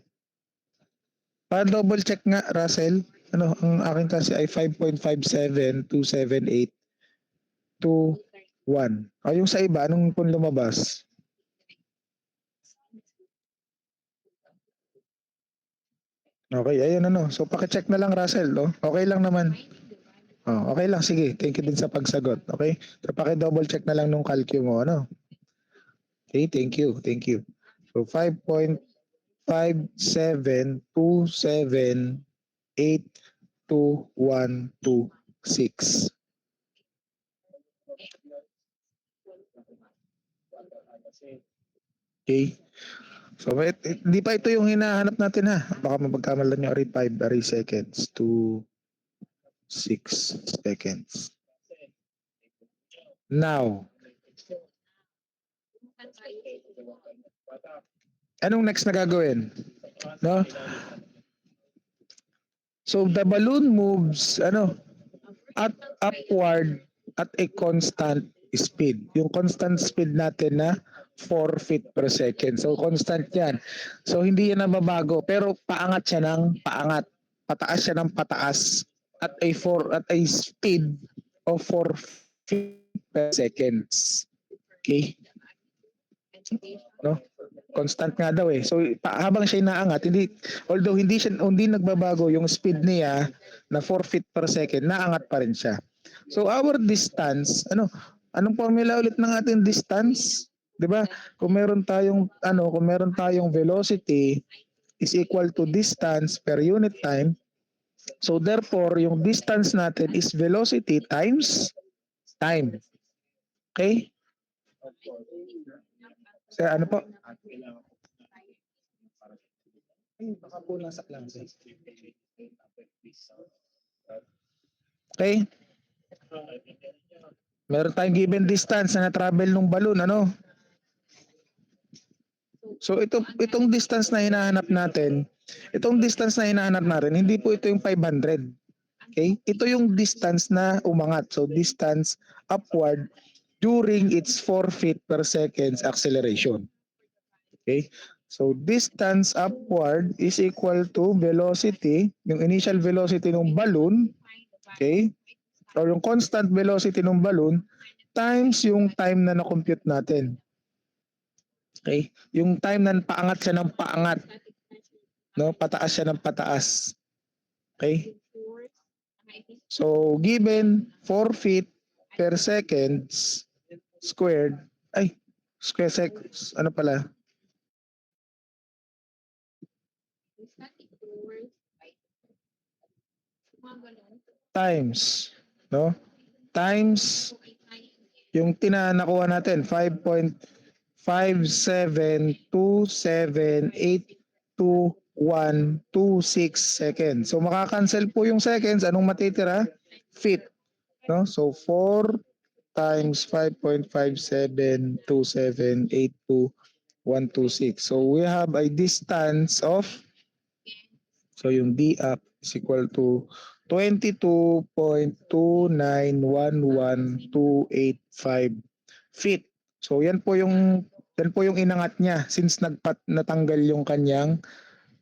Pa-double check nga, Russell. Ano, ang akin kasi ay 5.5727821. O yung sa iba, anong kung lumabas? Okay, ayun ano. So, pakicheck na lang, Russell. No? Okay lang naman. Oh, okay lang, sige. Thank you din sa pagsagot. Okay? So, paki-double check na lang nung calcu mo. Ano? Okay, thank you. Thank you. So, 5.572782126. Okay? So, hindi pa ito yung hinahanap natin ha. Baka mapagkamalan nyo, ari 5, ari seconds to 6 seconds. Now, anong next na gagawin? No? So, the balloon moves, at upward at a constant speed. Yung constant speed natin na 4 feet per second. So, constant yan. So, hindi yan nababago. Pero, paangat siya ng paangat. Pataas siya ng pataas at a speed of 4 feet per seconds. Okay? No? Constant nga daw eh. So habang siya inaangat, hindi nagbabago yung speed niya na 4 feet per second, naangat pa rin siya. So our distance, anong formula ulit ng ating distance? 'Di ba? Kung meron tayong velocity is equal to distance per unit time. So therefore, yung distance natin is velocity times time. Okay? So ano po? Baka po nasa klase. Okay? Meron tayong given distance na na-travel ng balloon, ano? So itong distance na hinahanap natin, hindi po ito yung 500. Okay? Ito yung distance na umangat. So distance upward during its 4 feet per second acceleration. Okay? So distance upward is equal to velocity, yung initial velocity ng balloon, okay? Or yung constant velocity ng balloon times yung time na na-compute natin. Okay? Yung time na paangat siya ng paangat, no? Pataas siya ng pataas. Okay? So, given 4 feet per seconds squared, square seconds, ano pala? Times, no? Times yung nakuha natin 5.572782126 seconds. So makakancel po yung seconds, anong matitira? Feet, no? So 4 times 5.572782126. So we have a distance of, so yung D up is equal to 22.2911285 feet. So yan po yung inangat niya since natanggal yung kanyang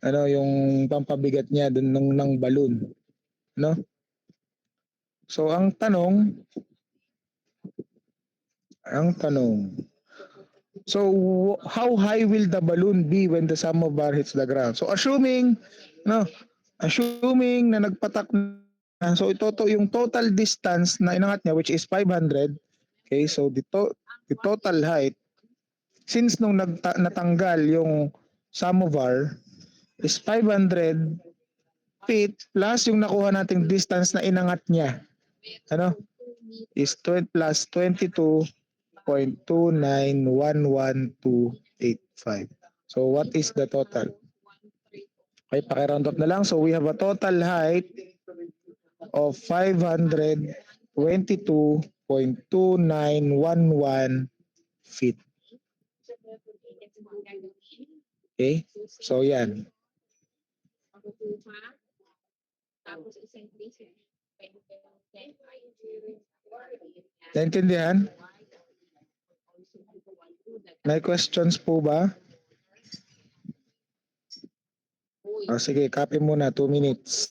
yung pampabigat niya dun ng balloon, no? So ang tanong, so how high will the balloon be when the sum of bar hits the ground? So assuming na nagpatak na, so yung total distance na inangat niya, which is 500. Okay, so the total height since nung natanggal yung samovar is 500 feet plus yung nakuha nating distance na inangat niya. Ano? Is 20 plus 22.2911285. So what is the total? Okay, paki-round up na lang. So we have a total height of 522.2911 feet. Okay? So yan. Naintindihan? May questions po ba? Sige, copy muna, 2 minutes.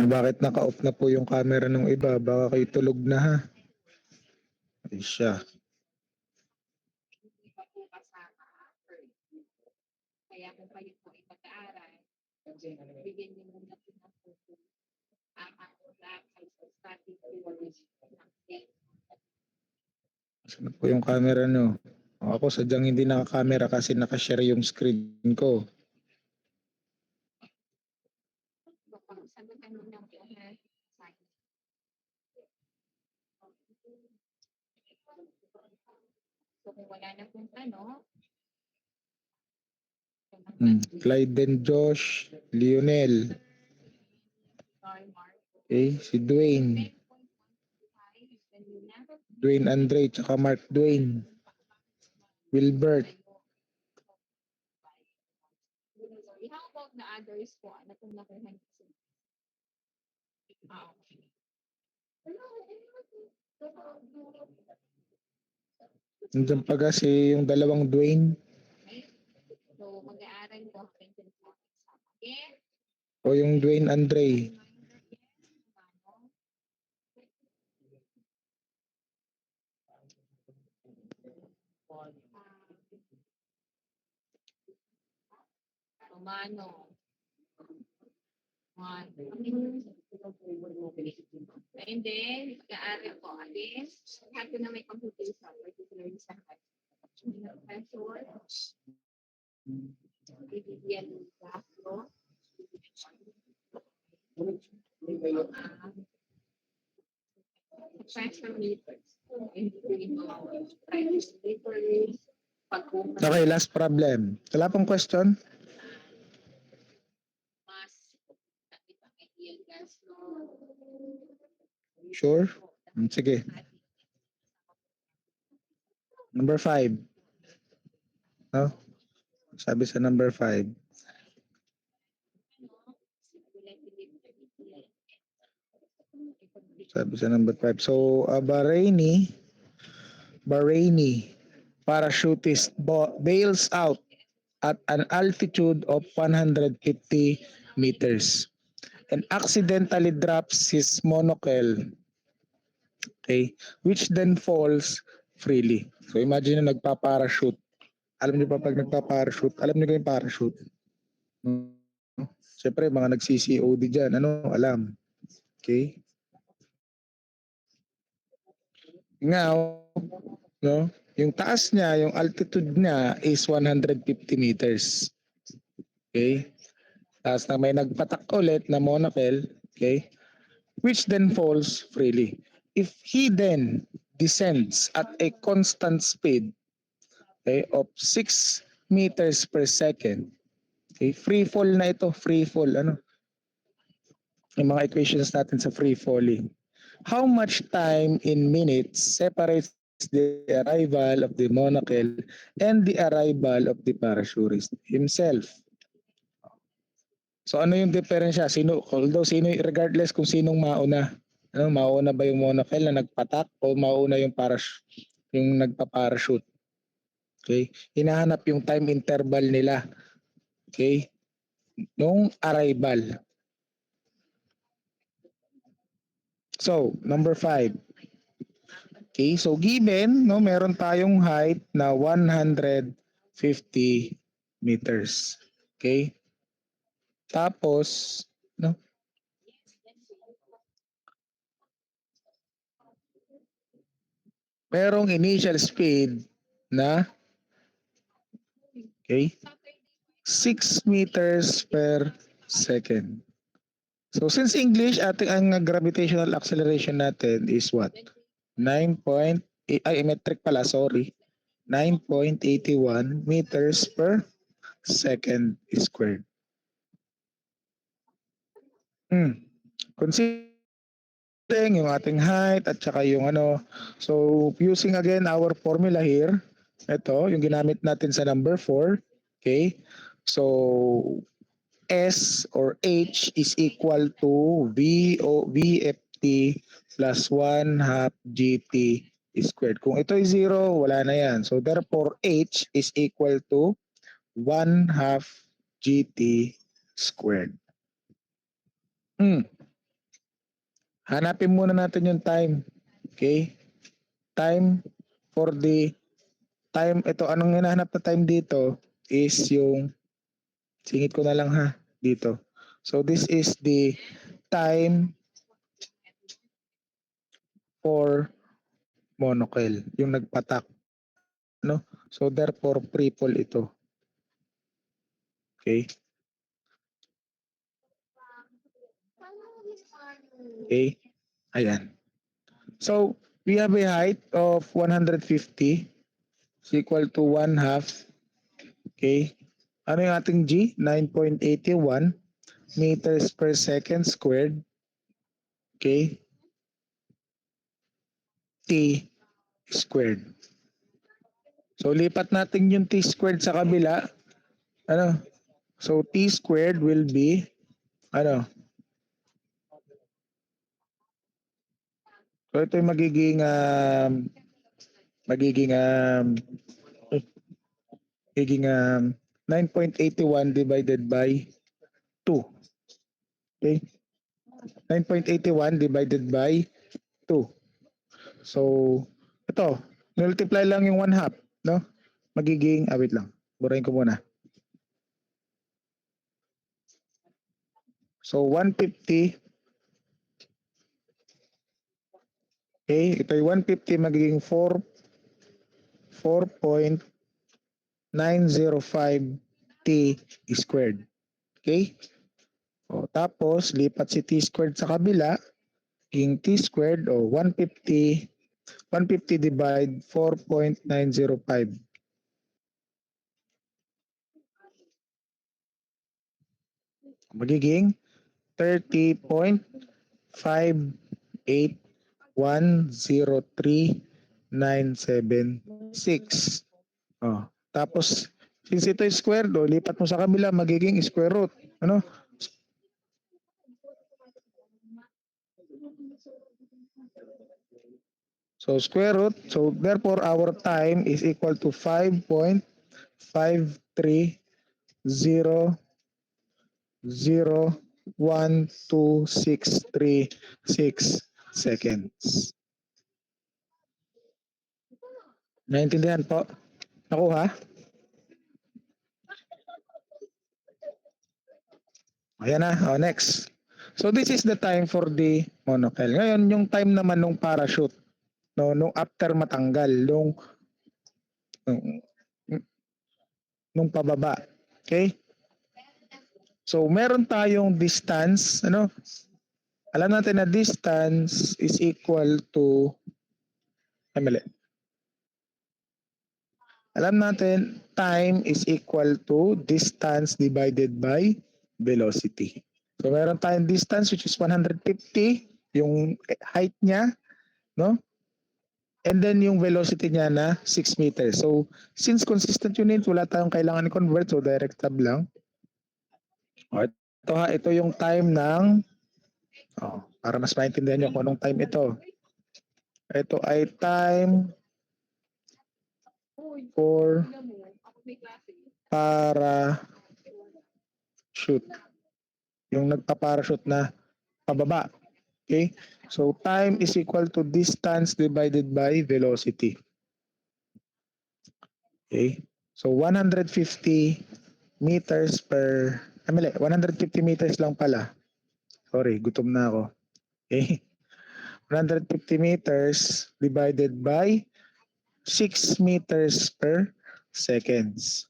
Bakit naka-off na po yung camera ng iba? Baka kayo tulog na ha. Ay siya. Kaya kung kayo po ay pag-aaral, bigyan niyo muna po ng focus ang starting saan po yung camera nyo? Ako sadyang hindi naka-camera kasi naka-share yung screen ko. So kung wala na pong tanong, Clyden Josh, Lionel. Okay, si Dwayne. Dwayne Andre, tsaka Mark Dwayne. Wilbert. How about the others po? Ano kung nakuha niyo? Nandiyan pa kasi yung dalawang Dwayne. So, mag-aaral po. O yung Dwayne Andre. Romano. And then, mag-aaral po. Alis, lahat ko na may computation, particularly sa professor. Bibigyan ng classroom. Okay, last problem. Wala pong question? Sure? Sige. Number 5. No? Sabi sa number 5. Sabi sa number 5. So, Bahraini parachutist bails out at an altitude of 150 meters and accidentally drops his monocle, okay, which then falls freely. So imagine na nagpa-parachute. Alam niyo ba pag nagpa-parachute, alam niyo yung parachute? Siyempre, mga nag-CCOD dyan, ano, alam. Okay? Now, no, yung taas niya, yung altitude niya is 150 meters. Okay? Tapos na may nagpatak ulit na monocle, okay? Which then falls freely. If he then descends at a constant speed, okay, of 6 meters per second. Okay, free fall na ito, free fall. Ano? Yung mga equations natin sa free falling. How much time in minutes separates the arrival of the monocle and the arrival of the parachutist himself? So ano yung diferensya? Sino regardless kung sinong mauna. Ano, mauna ba yung monocle na nagpatak o mauna yung yung nagpa-parachute? Okay? Hinahanap yung time interval nila. Okay? Nung arrival. So, number 5. Okay, so given, no, meron tayong height na 150 meters. Okay? Tapos, no, merong initial speed na, okay, 6 meters per second. So since English, ating ang gravitational acceleration natin is what? 9 point, ay metric pala, sorry. 9.81 meters per second squared. Considering yung ating height at saka yung ano. So using again our formula here, ito yung ginamit natin sa number 4. Okay? So S or H is equal to VFT plus 1 half GT squared. Kung ito ay 0, wala na yan. So therefore, H is equal to 1 half GT squared. Hanapin muna natin yung time. Okay? Time for the time. Ito, anong hinahanap na time dito is yung, singit ko na lang ha, dito. So this is the time for monocle, yung nagpatak, no? So therefore free fall ito. Okay? Okay? Ayan. So we have a height of 150 is equal to 1 half. Okay? Ano yung ating G? 9.81 meters per second squared. Okay? T squared. So lipat natin yung T squared sa kabila. Ano? So T squared will be ano? So ito yung magiging magiging 9.81 divided by 2. Okay? 9.81 divided by 2. So ito, multiply lang yung 1 half, no? Magiging wait lang. Burahin ko muna. So 150. Okay, ito yung 150 magiging 4.905 t squared. Okay? O, tapos lipat si t squared sa kabila, yung t squared o 150 divide 4.905. Magiging 30.581103.976. Oh, tapos since ito is square do, lipat mo sa kabila magiging square root. Ano? So square root. So therefore our time is equal to 5.530012636 seconds. Naintindihan po? Nakuha? Ayan na. Oh, next. So this is the time for the monocle. Ngayon, yung time naman nung parachute, no, nung after matanggal, nung, nung pababa. Okay? So meron tayong distance, ano? Alam natin na distance is equal to Ay, mali. Alam natin, time is equal to distance divided by velocity. So meron tayong distance which is 150, yung height niya, no? And then yung velocity niya na 6 meters. So since consistent unit, wala tayong kailangan i-convert, so direct tab lang. O, ito ha, ito yung time ng, para mas maintindihan nyo kung anong time ito. Ito ay time for para shoot. Yung nagpa-parachute na pababa. Okay? So time is equal to distance divided by velocity. Okay? So 150 meters per, mali, 150 meters lang pala. Sorry, gutom na ako. Okay? 150 meters divided by 6 meters per seconds.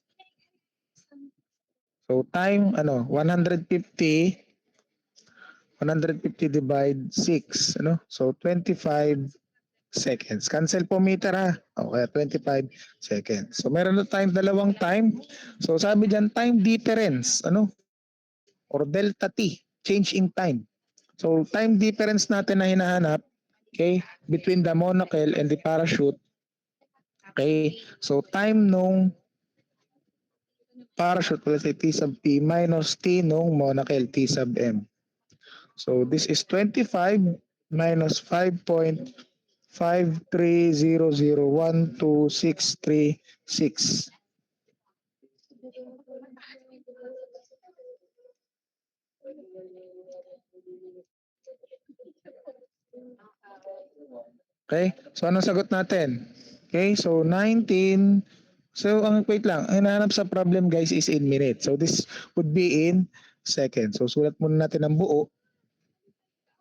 So time, 150 divide 6, So 25 seconds. Cancel po meter ha. Okay, 25 seconds. So meron na tayong dalawang time. So sabi diyan time difference, or delta T, change in time. So time difference natin na hinahanap, okay, between the monocle and the parachute. Okay, so time nung parachute, let's say T sub P minus T nung monocle, T sub M. So this is 25 minus 5.53001266. Okay? So anong sagot natin? Okay, so 19. So ang wait lang, ang hinahanap sa problem guys is in minutes. So this would be in seconds. So sulat muna natin ang buo.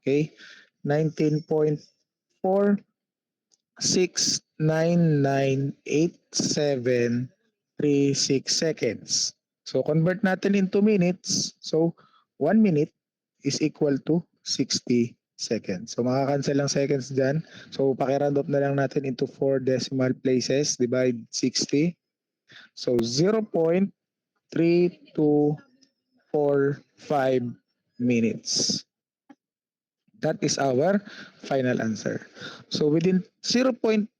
Okay? 19.46998736 seconds. So convert natin into minutes. So 1 minute is equal to 60 seconds. So makakancel lang seconds dyan. So pakiround off na lang natin into 4 decimal places. Divide 60. So 0.3245 minutes. That is our final answer. So within 0.3245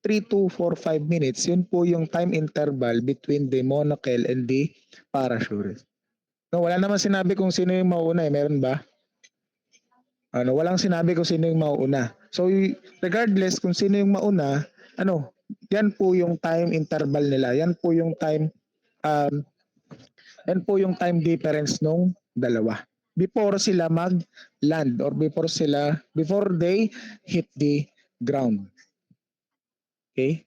minutes, yun po yung time interval between the monocle and the parachute. No, wala naman sinabi kung sino yung mauna eh. Meron ba? Walang sinabi kung sino yung mauna. So regardless kung sino yung mauna, yan po yung time interval nila. Um, yan po yung time difference nung dalawa. Before sila mag-land or before they hit the ground. Okay?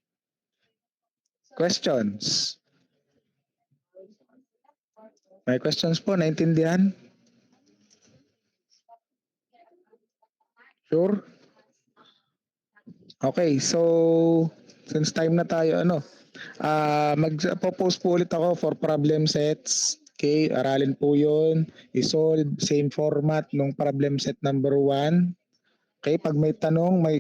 Questions? May questions po, naintindihan? Sure? Okay, so since time na tayo, mag-post po ulit ako for problem sets. Okay, aralin po yun. I-solve, same format nung problem set number 1. Okay, pag may tanong, may